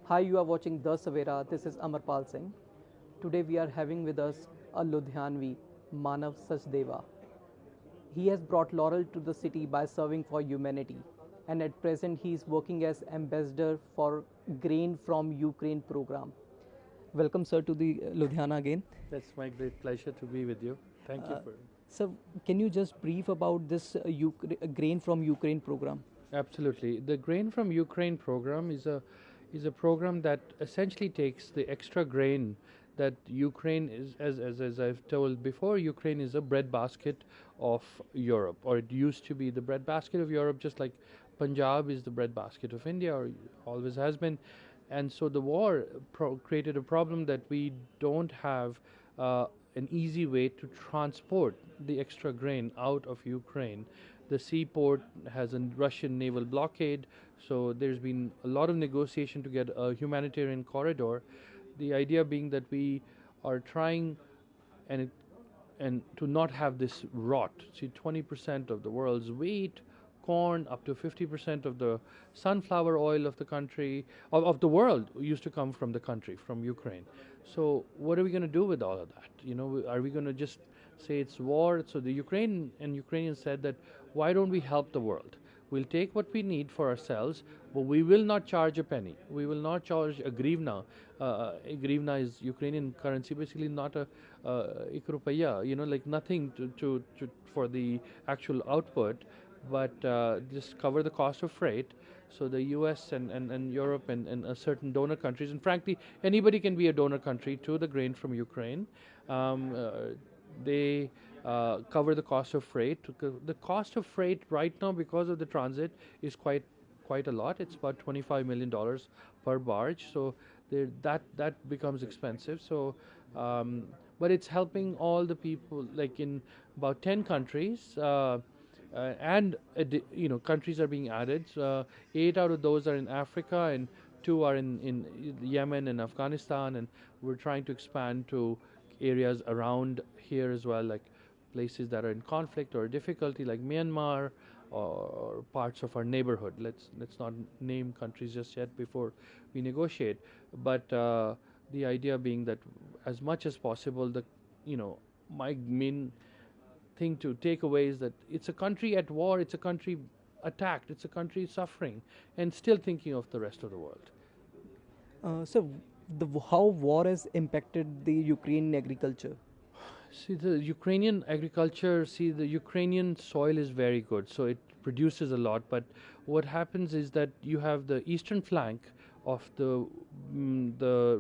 Hi, you are watching The Savera. This is Amarpal Singh. Today we are having with us a Ludhianvi, Manav Sachdeva. He has brought laurel to the city by serving for humanity, and at present he is working as ambassador for Grain from Ukraine program. Welcome, sir, to the Ludhiana again. It's my great pleasure to be with you. Thank you for Sir, can you just brief about this Grain from Ukraine program? absolutely. The Grain from Ukraine program is a program that essentially takes the extra grain that Ukraine is, as I've told before, Ukraine is a breadbasket of Europe, or it used to be the breadbasket of Europe, just like Punjab is the breadbasket of India, or always has been. And so the war created a problem that we don't have an easy way to transport the extra grain out of Ukraine. The seaport has a Russian naval blockade, so there's been a lot of negotiation to get a humanitarian corridor. The idea being that we are trying and it, and to not have this rot. See, 20% of the world's wheat, corn, up to 50% of the sunflower oil of the country, of the world, used to come from the country, from Ukraine. So, what are we going to do with all of that? You know, are we going to just say it's war? So, the Ukraine and Ukrainians said that why don't we help the world? We'll take what we need for ourselves, but we will not charge a penny. We will not charge a grivna. A grivna is Ukrainian currency, basically not a ik rupaya, you know, like nothing to for the actual output, but just cover the cost of freight. So the US and Europe and certain donor countries, and frankly, anybody can be a donor country to the grain from Ukraine. Um, uh, they cover the cost of freight. The cost of freight right now, because of the transit, is quite a lot. It's about $25 million per barge. So that becomes expensive. So, but it's helping all the people, like in about 10 countries. And you know, countries are being added. 8 out of those are in Africa, and 2 are in Yemen and Afghanistan, and we're trying to expand to areas around here as well, like places that are in conflict or difficulty, like Myanmar or parts of our neighborhood. Let's not name countries just yet before we negotiate. But the idea being that as much as possible, the you know my main thing to take away is that it's a country at war, it's a country attacked, it's a country suffering, and still thinking of the rest of the world. So, how war has impacted the Ukraine agriculture? See, the Ukrainian agriculture, see, the Ukrainian soil is very good, so it produces a lot. But what happens is that you have the eastern flank of the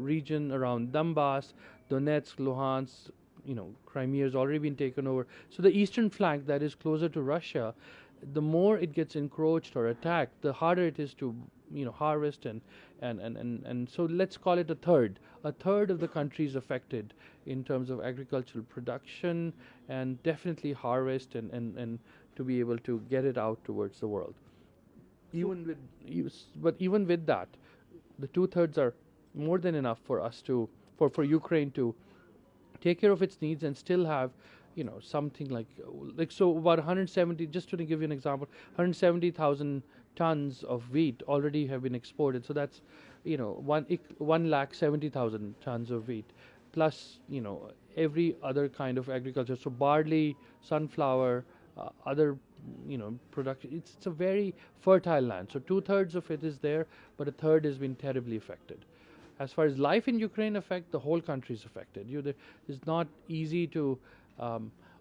region around Donbass, Donetsk, Luhansk. You know, Crimea has already been taken over. So the eastern flank that is closer to Russia, the more it gets encroached or attacked, the harder it is to harvest and so let's call it a third of the country is affected in terms of agricultural production and definitely harvest and to be able to get it out towards the world. Even with but even with that, the 2/3 are more than enough for us to for Ukraine to take care of its needs and still have something like so about 170, just to give you an example, 170,000 tons of wheat already have been exported. So that's 1,70,000 tons of wheat plus every other kind of agriculture, so barley, sunflower, other production. It's a very fertile land, so 2/3 of it is there, but a third has been terribly affected. As far as life in Ukraine affect, the whole country is affected. It's not easy to.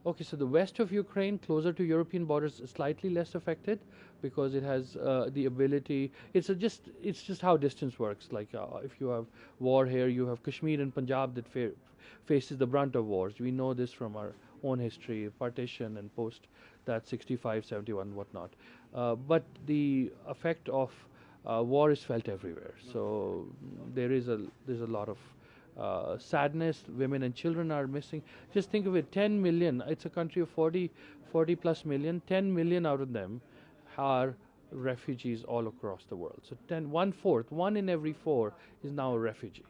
Okay, so the west of Ukraine, closer to European borders, is slightly less affected because it has the ability. It's just how distance works. Like if you have war here, you have Kashmir and Punjab that faces the brunt of wars. We know this from our own history, partition and post that 65, 71, whatnot. But the effect of war is felt everywhere. So there's a lot of sadness. Women and children are missing. Just think of it: 10 million. It's a country of 40 plus million. 10 million out of them are refugees all across the world. So 1/4, one in every 4 is now a refugee.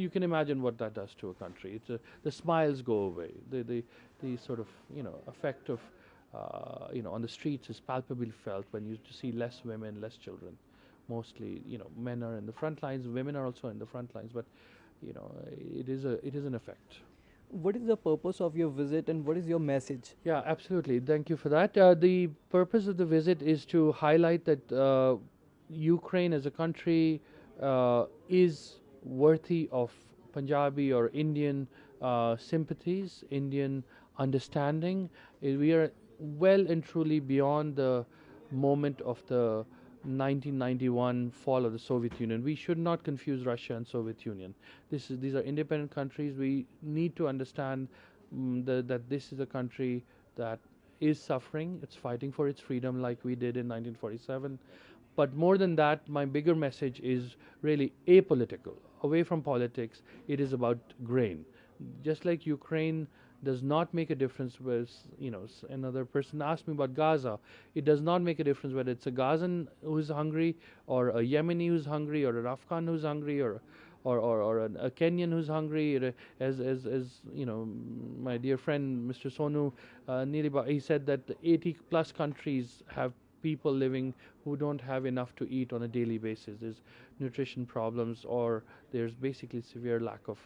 You can imagine what that does to a country. The smiles go away. The sort of effect of on the streets is palpably felt when you see less women, less children mostly, men are in the front lines, women are also in the front lines, but it is an effect. What is the purpose of your visit and what is your message? Yeah, absolutely. Thank you for that. The purpose of the visit is to highlight that Ukraine as a country is worthy of Punjabi or Indian sympathies, Indian understanding. We are well and truly beyond the moment of the 1991 fall of the Soviet Union. We should not confuse Russia and Soviet Union. These are independent countries. We need to understand that this is a country that is suffering. It's fighting for its freedom like we did in 1947. But more than that, my bigger message is really apolitical. Away from politics, it is about grain. Just like Ukraine does not make a difference with, another person asked me about Gaza. It does not make a difference whether it's a Gazan who's hungry, or a Yemeni who's hungry, or an Afghan who's hungry, or a Kenyan who's hungry. As my dear friend Mr. Sonu Niriba, he said that 80 plus countries have people living who don't have enough to eat on a daily basis. There's nutrition problems, or there's basically severe lack of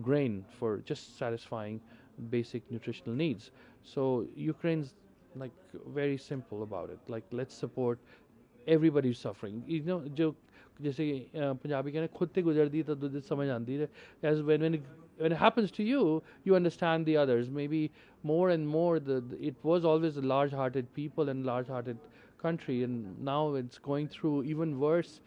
grain for just satisfying basic nutritional needs. So Ukraine's like very simple about it. Like, let's support everybody who's suffering. जो जैसे पंजाबी कहने खुद ते गुजरदी तो दूध समझ आती है. As when it happens to you, you understand the others. Maybe more and more, it was always a large-hearted people and large-hearted country, and now it's going through even worse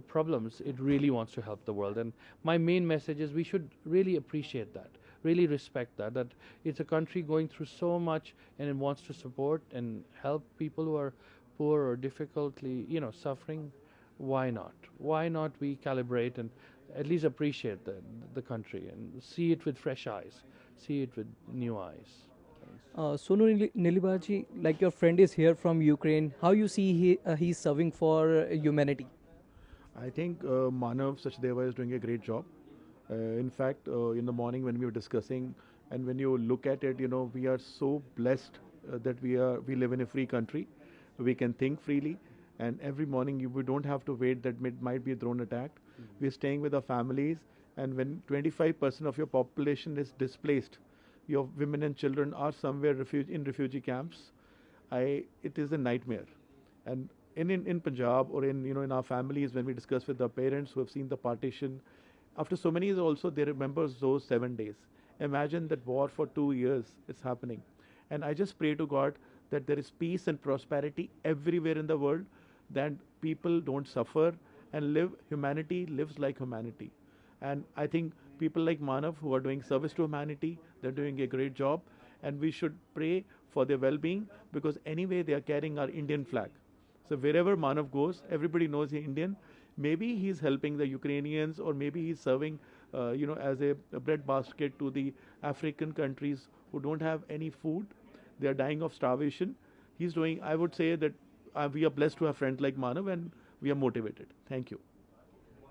problems. It really wants to help the world, and my main message is we should really appreciate that, really respect that it's a country going through so much, and it wants to support and help people who are poor or difficultly, suffering. Why not we calibrate and at least appreciate the country and see it with fresh eyes, see it with new eyes. Sonu Nilibaji, like your friend is here from Ukraine, how you see he's serving for humanity? I think Manav Sachdeva is doing a great job. In fact, in the morning when we were discussing, and when you look at it, we are so blessed that we live in a free country. We can think freely, and every morning we don't have to wait that might be a drone attack. We're staying with our families, and when 25% of your population is displaced, your women and children are somewhere in refugee camps, it is a nightmare. And in Punjab, or in our families, when we discuss with our parents who have seen the partition, after so many years also, they remember those 7 days. Imagine that war for 2 years is happening. And I just pray to God that there is peace and prosperity everywhere in the world, that people don't suffer and humanity lives like humanity. And I think people like Manav, who are doing service to humanity, they're doing a great job, and we should pray for their well-being, because anyway they are carrying our Indian flag. So wherever Manav goes, everybody knows he's Indian. Maybe he's helping the Ukrainians, or maybe he's serving, as a bread basket to the African countries who don't have any food. They are dying of starvation. He's doing, I would say that we are blessed to have friends like Manav, and we are motivated. Thank you.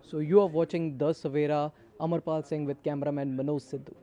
So you are watching The Savera, Amarpal Singh with cameraman Manoj Sidhu.